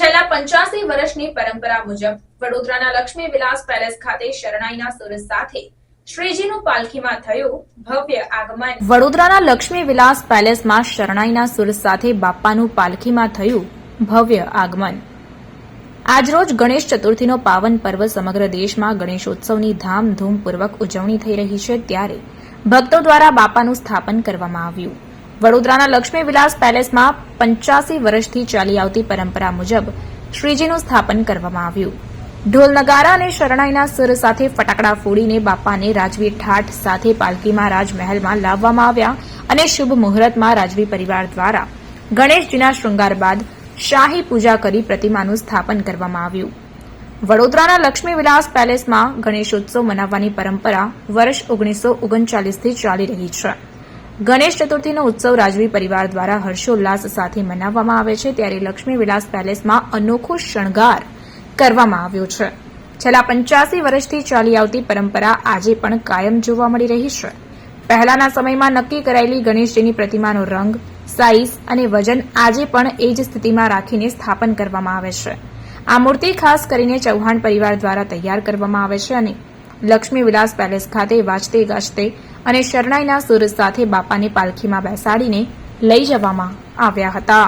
છેલ્લા 85 વર્ષની પરંપરા મુજબ વડોદરાના લક્ષ્મી વિલાસ પેલેસ ખાતે શરણાઈના સુર સાથે શ્રીજીનું પાલખીમાં થયું ભવ્ય આગમન। વડોદરાના લક્ષ્મી વિલાસ પેલેસમાં શરણાઈના સુર સાથે બાપાનું પાલખીમાં થયું ભવ્ય આગમન। આજરોજ ગણેશ ચતુર્થીનો પાવન પર્વ સમગ્ર દેશમાં ગણેશોત્સવની ધામધૂમપૂર્વક ઉજવણી થઈ રહી છે, ત્યારે ભક્તો દ્વારા બાપાનું સ્થાપન કરવામાં આવ્યું। વડોદરાના લક્ષ્મી વિલાસ પેલેસમાં 85 વર્ષથી ચાલી આવતી પરંપરા મુજબ શ્રીજીનું સ્થાપન કરવામાં આવ્યું। ઢોલ નગારા અને શરણાઈના સુર સાથે ફટાકડા ફોડીને બાપાને રાજવી ઠાઠ સાથે પાલખીમાં રાજમહેલમાં લાવવામાં આવ્યા અને શુભ મુહૂર્તમાં રાજવી પરિવાર દ્વારા ગણેશજીના શૃંગાર બાદ શાહી પૂજા કરી પ્રતિમાનું સ્થાપન કરવામાં આવ્યું। વડોદરાના લક્ષ્મી વિલાસ પેલેસમાં ગણેશોત્સવ મનાવવાની પરંપરા વર્ષ 1939થી ચાલી રહી છે। ગણેશ ચતુર્થીનો ઉત્સવ રાજવી પરિવાર દ્વારા હર્ષોલ્લાસ સાથે મનાવવામાં આવે છે, ત્યારે લક્ષ્મી વિલાસ પેલેસમાં અનોખો શણગાર કરવામાં આવ્યો છે। છેલ્લા 85 વર્ષથી ચાલી આવતી પરંપરા આજે પણ કાયમ જોવા મળી રહી છે। પહેલાના સમયમાં નક્કી કરાયેલી ગણેશજીની પ્રતિમાનો રંગ, સાઇઝ અને વજન આજે પણ એ જ સ્થિતિમાં રાખીને સ્થાપન કરવામાં આવે છે। આ મૂર્તિ ખાસ કરીને ચૌહાણ પરિવાર દ્વારા તૈયાર કરવામાં આવે છે અને લક્ષ્મી વિલાસ પેલેસ ખાતે વાજતે ગાજતે અને શરણાઈના સુર સાથે બાપાને પાલખીમાં બેસાડીને લઈ જવામાં આવ્યા હતા।